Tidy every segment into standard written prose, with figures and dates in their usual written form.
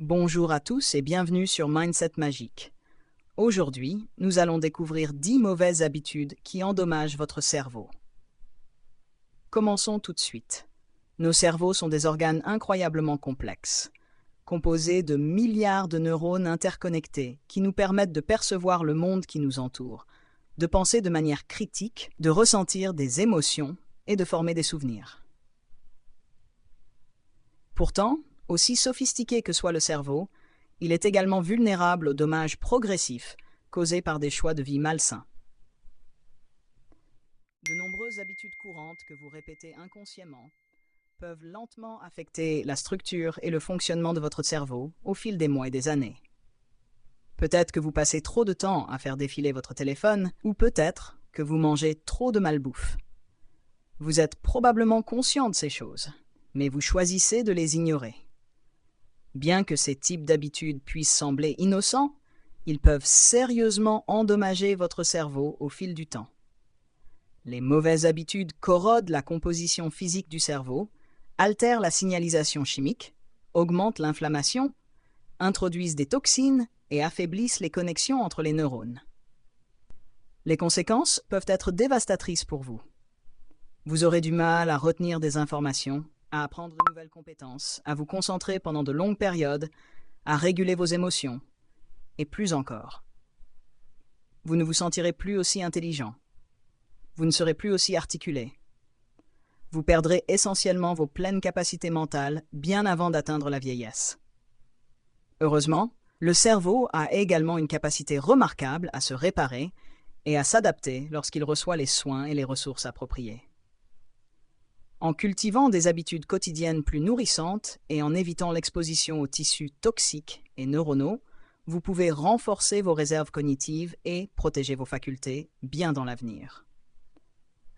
Bonjour à tous et bienvenue sur Mindset Magique. Aujourd'hui, nous allons découvrir 10 mauvaises habitudes qui endommagent votre cerveau. Commençons tout de suite. Nos cerveaux sont des organes incroyablement complexes, composés de milliards de neurones interconnectés qui nous permettent de percevoir le monde qui nous entoure, de penser de manière critique, de ressentir des émotions et de former des souvenirs. Pourtant, aussi sophistiqué que soit le cerveau, il est également vulnérable aux dommages progressifs causés par des choix de vie malsains. De nombreuses habitudes courantes que vous répétez inconsciemment peuvent lentement affecter la structure et le fonctionnement de votre cerveau au fil des mois et des années. Peut-être que vous passez trop de temps à faire défiler votre téléphone, ou peut-être que vous mangez trop de malbouffe. Vous êtes probablement conscient de ces choses, mais vous choisissez de les ignorer. Bien que ces types d'habitudes puissent sembler innocents, ils peuvent sérieusement endommager votre cerveau au fil du temps. Les mauvaises habitudes corrodent la composition physique du cerveau, altèrent la signalisation chimique, augmentent l'inflammation, introduisent des toxines et affaiblissent les connexions entre les neurones. Les conséquences peuvent être dévastatrices pour vous. Vous aurez du mal à retenir des informations, à apprendre de nouvelles compétences, à vous concentrer pendant de longues périodes, à réguler vos émotions, et plus encore. Vous ne vous sentirez plus aussi intelligent. Vous ne serez plus aussi articulé. Vous perdrez essentiellement vos pleines capacités mentales bien avant d'atteindre la vieillesse. Heureusement, le cerveau a également une capacité remarquable à se réparer et à s'adapter lorsqu'il reçoit les soins et les ressources appropriées. En cultivant des habitudes quotidiennes plus nourrissantes et en évitant l'exposition aux tissus toxiques et neuronaux, vous pouvez renforcer vos réserves cognitives et protéger vos facultés bien dans l'avenir.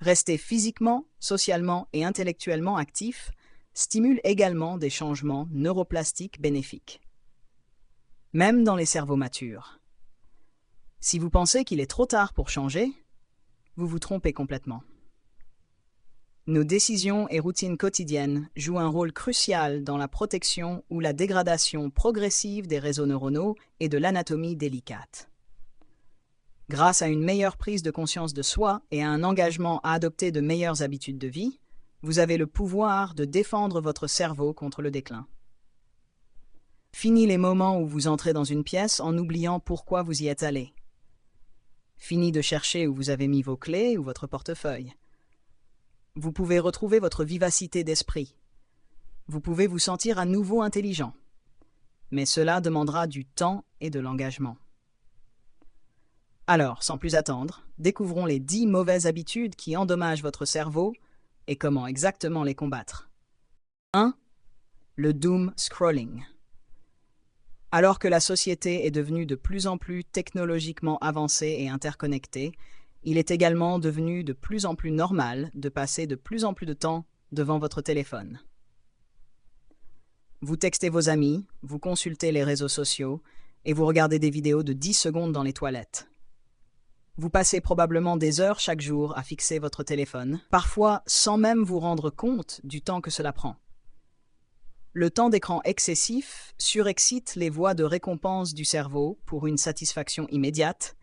Rester physiquement, socialement et intellectuellement actif stimule également des changements neuroplastiques bénéfiques. Même dans les cerveaux matures. Si vous pensez qu'il est trop tard pour changer, vous vous trompez complètement. Nos décisions et routines quotidiennes jouent un rôle crucial dans la protection ou la dégradation progressive des réseaux neuronaux et de l'anatomie délicate. Grâce à une meilleure prise de conscience de soi et à un engagement à adopter de meilleures habitudes de vie, vous avez le pouvoir de défendre votre cerveau contre le déclin. Fini les moments où vous entrez dans une pièce en oubliant pourquoi vous y êtes allé. Fini de chercher où vous avez mis vos clés ou votre portefeuille. Vous pouvez retrouver votre vivacité d'esprit. Vous pouvez vous sentir à nouveau intelligent. Mais cela demandera du temps et de l'engagement. Alors, sans plus attendre, découvrons les 10 mauvaises habitudes qui endommagent votre cerveau et comment exactement les combattre. 1. Le doom scrolling. Alors que la société est devenue de plus en plus technologiquement avancée et interconnectée, il est également devenu de plus en plus normal de passer de plus en plus de temps devant votre téléphone. Vous textez vos amis, vous consultez les réseaux sociaux et vous regardez des vidéos de 10 secondes dans les toilettes. Vous passez probablement des heures chaque jour à fixer votre téléphone, parfois sans même vous rendre compte du temps que cela prend. Le temps d'écran excessif surexcite les voies de récompense du cerveau pour une satisfaction immédiate,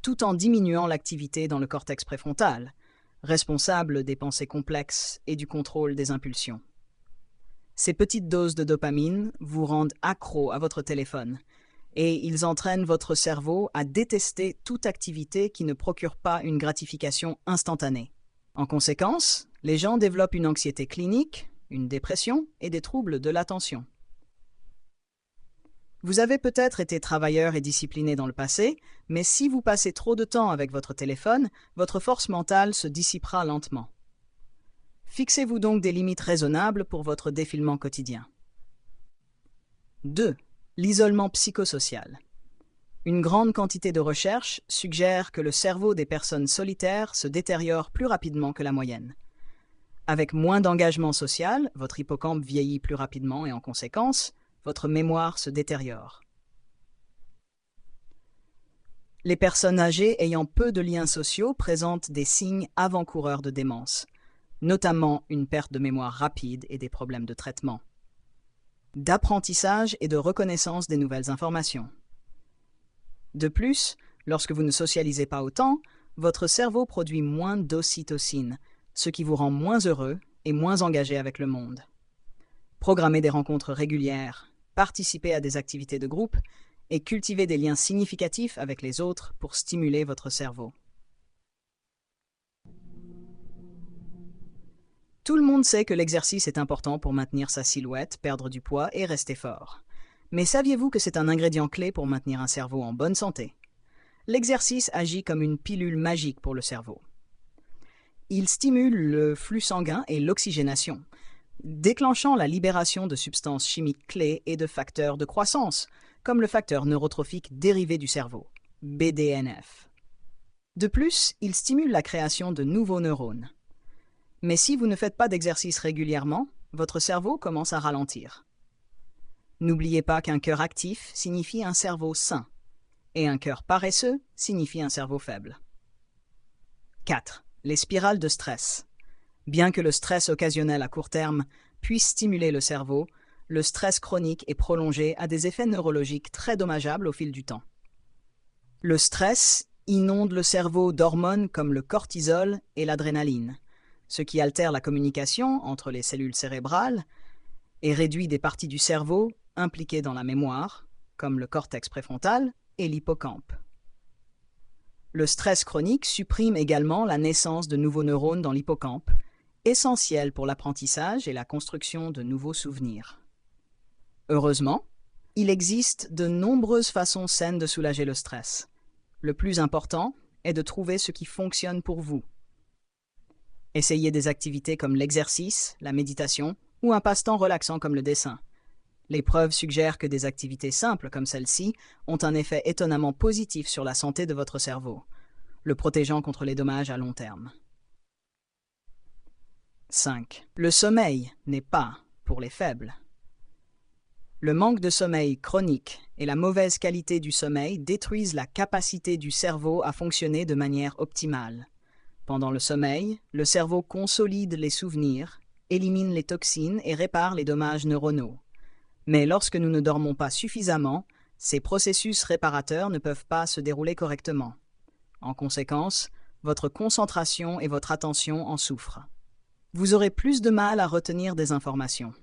tout en diminuant l'activité dans le cortex préfrontal, responsable des pensées complexes et du contrôle des impulsions. Ces petites doses de dopamine vous rendent accro à votre téléphone, et ils entraînent votre cerveau à détester toute activité qui ne procure pas une gratification instantanée. En conséquence, les gens développent une anxiété clinique, une dépression et des troubles de l'attention. Vous avez peut-être été travailleur et discipliné dans le passé, mais si vous passez trop de temps avec votre téléphone, votre force mentale se dissipera lentement. Fixez-vous donc des limites raisonnables pour votre défilement quotidien. 2. L'isolement psychosocial. Une grande quantité de recherches suggère que le cerveau des personnes solitaires se détériore plus rapidement que la moyenne. Avec moins d'engagement social, votre hippocampe vieillit plus rapidement et en conséquence, votre mémoire se détériore. Les personnes âgées ayant peu de liens sociaux présentent des signes avant-coureurs de démence, notamment une perte de mémoire rapide et des problèmes de traitement. d'apprentissage et de reconnaissance des nouvelles informations. De plus, lorsque vous ne socialisez pas autant, votre cerveau produit moins d'ocytocine, ce qui vous rend moins heureux et moins engagé avec le monde. Programmez des rencontres régulières, participez à des activités de groupe et cultivez des liens significatifs avec les autres pour stimuler votre cerveau. Tout le monde sait que l'exercice est important pour maintenir sa silhouette, perdre du poids et rester fort. Mais saviez-vous que c'est un ingrédient clé pour maintenir un cerveau en bonne santé? L'exercice agit comme une pilule magique pour le cerveau. Il stimule le flux sanguin et l'oxygénation, déclenchant la libération de substances chimiques clés et de facteurs de croissance, comme le facteur neurotrophique dérivé du cerveau, BDNF. De plus, il stimule la création de nouveaux neurones. Mais si vous ne faites pas d'exercice régulièrement, votre cerveau commence à ralentir. N'oubliez pas qu'un cœur actif signifie un cerveau sain, et un cœur paresseux signifie un cerveau faible. 4. Les spirales de stress. Bien que le stress occasionnel à court terme puisse stimuler le cerveau, le stress chronique et prolongé a des effets neurologiques très dommageables au fil du temps. Le stress inonde le cerveau d'hormones comme le cortisol et l'adrénaline, ce qui altère la communication entre les cellules cérébrales et réduit des parties du cerveau impliquées dans la mémoire, comme le cortex préfrontal et l'hippocampe. Le stress chronique supprime également la naissance de nouveaux neurones dans l'hippocampe, essentiels pour l'apprentissage et la construction de nouveaux souvenirs. Heureusement, il existe de nombreuses façons saines de soulager le stress. Le plus important est de trouver ce qui fonctionne pour vous. Essayez des activités comme l'exercice, la méditation ou un passe-temps relaxant comme le dessin. Les preuves suggèrent que des activités simples comme celle-ci ont un effet étonnamment positif sur la santé de votre cerveau, le protégeant contre les dommages à long terme. 5. Le sommeil n'est pas pour les faibles. Le manque de sommeil chronique et la mauvaise qualité du sommeil détruisent la capacité du cerveau à fonctionner de manière optimale. Pendant le sommeil, le cerveau consolide les souvenirs, élimine les toxines et répare les dommages neuronaux. Mais lorsque nous ne dormons pas suffisamment, ces processus réparateurs ne peuvent pas se dérouler correctement. En conséquence, votre concentration et votre attention en souffrent. Vous aurez plus de mal à retenir des informations.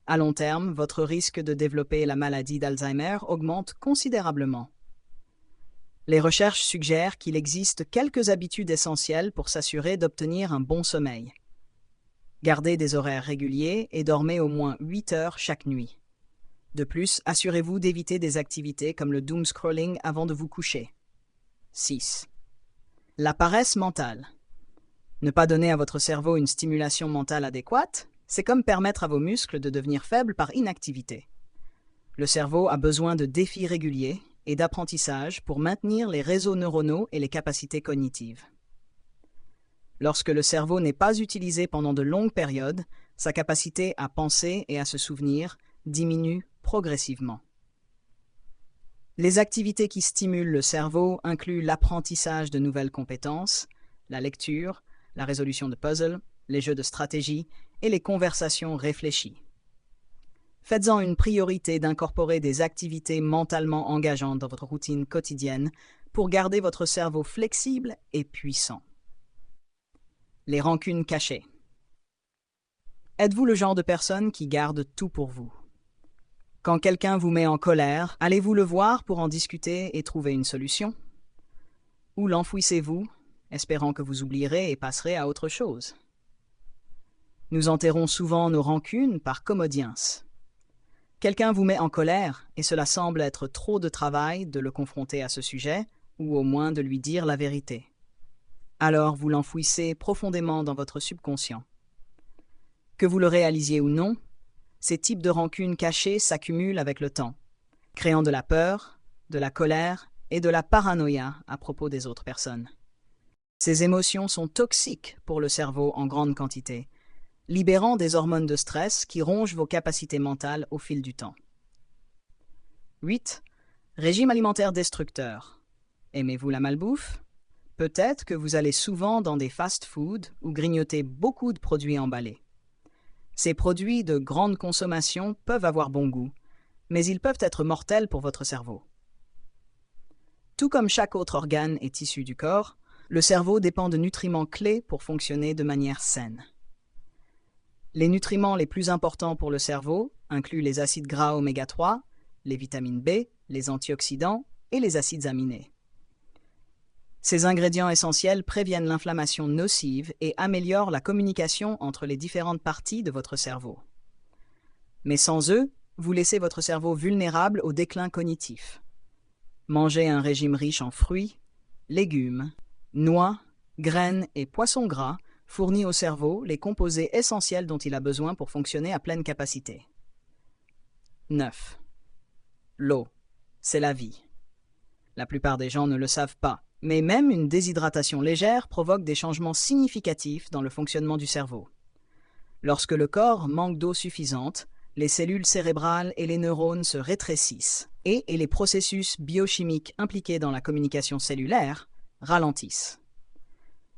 À long terme, votre risque de développer la maladie d'Alzheimer augmente considérablement. Les recherches suggèrent qu'il existe quelques habitudes essentielles pour s'assurer d'obtenir un bon sommeil. Gardez des horaires réguliers et dormez au moins 8 heures chaque nuit. De plus, assurez-vous d'éviter des activités comme le doom scrolling avant de vous coucher. 6. La paresse mentale. Ne pas donner à votre cerveau une stimulation mentale adéquate, c'est comme permettre à vos muscles de devenir faibles par inactivité. Le cerveau a besoin de défis réguliers et d'apprentissage pour maintenir les réseaux neuronaux et les capacités cognitives. Lorsque le cerveau n'est pas utilisé pendant de longues périodes, sa capacité à penser et à se souvenir diminue progressivement. Les activités qui stimulent le cerveau incluent l'apprentissage de nouvelles compétences, la lecture, la résolution de puzzles, les jeux de stratégie et les conversations réfléchies. Faites-en une priorité d'incorporer des activités mentalement engageantes dans votre routine quotidienne pour garder votre cerveau flexible et puissant. Les rancunes cachées. Êtes-vous le genre de personne qui garde tout pour vous? Quand quelqu'un vous met en colère, allez-vous le voir pour en discuter et trouver une solution? Ou l'enfouissez-vous, espérant que vous oublierez et passerez à autre chose? Nous enterrons souvent nos rancunes par commodience. Quelqu'un vous met en colère et cela semble être trop de travail de le confronter à ce sujet ou au moins de lui dire la vérité. Alors vous l'enfouissez profondément dans votre subconscient. Que vous le réalisiez ou non, ces types de rancunes cachées s'accumulent avec le temps, créant de la peur, de la colère et de la paranoïa à propos des autres personnes. Ces émotions sont toxiques pour le cerveau en grande quantité, libérant des hormones de stress qui rongent vos capacités mentales au fil du temps. 8. Régime alimentaire destructeur. Aimez-vous la malbouffe? Peut-être que vous allez souvent dans des fast-foods ou grignotez beaucoup de produits emballés. Ces produits de grande consommation peuvent avoir bon goût, mais ils peuvent être mortels pour votre cerveau. Tout comme chaque autre organe et tissu du corps, le cerveau dépend de nutriments clés pour fonctionner de manière saine. Les nutriments les plus importants pour le cerveau incluent les acides gras oméga 3, les vitamines B, les antioxydants et les acides aminés. Ces ingrédients essentiels préviennent l'inflammation nocive et améliorent la communication entre les différentes parties de votre cerveau. Mais sans eux, vous laissez votre cerveau vulnérable au déclin cognitif. Mangez un régime riche en fruits, légumes, noix, graines et poissons gras fournit au cerveau les composés essentiels dont il a besoin pour fonctionner à pleine capacité. 9. L'eau, c'est la vie. La plupart des gens ne le savent pas, mais même une déshydratation légère provoque des changements significatifs dans le fonctionnement du cerveau. Lorsque le corps manque d'eau suffisante, les cellules cérébrales et les neurones se rétrécissent et les processus biochimiques impliqués dans la communication cellulaire ralentissent.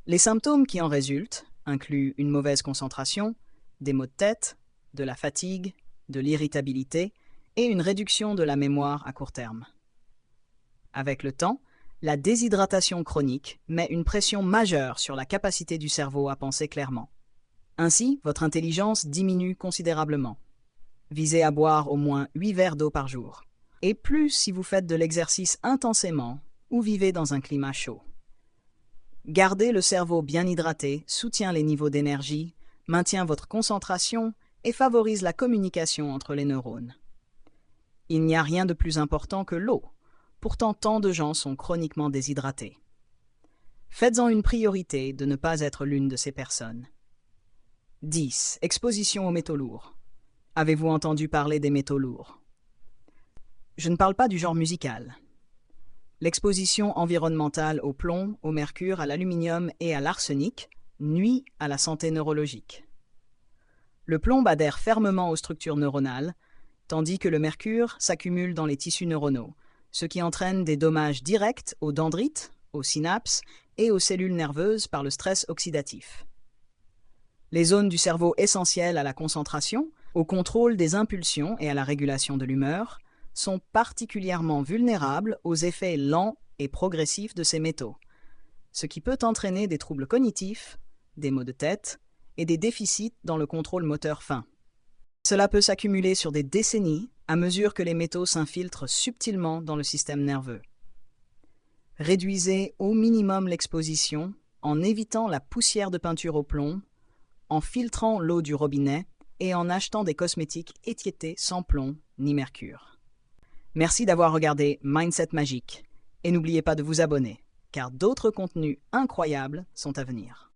Les symptômes qui en résultent incluent une mauvaise concentration, des maux de tête, de la fatigue, de l'irritabilité et une réduction de la mémoire à court terme. Avec le temps, la déshydratation chronique met une pression majeure sur la capacité du cerveau à penser clairement. Ainsi, votre intelligence diminue considérablement. Visez à boire au moins 8 verres d'eau par jour, et plus si vous faites de l'exercice intensément ou vivez dans un climat chaud. Garder le cerveau bien hydraté soutient les niveaux d'énergie, maintient votre concentration et favorise la communication entre les neurones. Il n'y a rien de plus important que l'eau. Pourtant, tant de gens sont chroniquement déshydratés. Faites-en une priorité de ne pas être l'une de ces personnes. 10. Exposition aux métaux lourds. Avez-vous entendu parler des métaux lourds? Je ne parle pas du genre musical. L'exposition environnementale au plomb, au mercure, à l'aluminium et à l'arsenic nuit à la santé neurologique. Le plomb adhère fermement aux structures neuronales, tandis que le mercure s'accumule dans les tissus neuronaux, ce qui entraîne des dommages directs aux dendrites, aux synapses et aux cellules nerveuses par le stress oxydatif. Les zones du cerveau essentielles à la concentration, au contrôle des impulsions et à la régulation de l'humeur, sont particulièrement vulnérables aux effets lents et progressifs de ces métaux, ce qui peut entraîner des troubles cognitifs, des maux de tête et des déficits dans le contrôle moteur fin. Cela peut s'accumuler sur des décennies à mesure que les métaux s'infiltrent subtilement dans le système nerveux. Réduisez au minimum l'exposition en évitant la poussière de peinture au plomb, en filtrant l'eau du robinet et en achetant des cosmétiques étiquetés sans plomb ni mercure. Merci d'avoir regardé Mindset Magique et n'oubliez pas de vous abonner, car d'autres contenus incroyables sont à venir.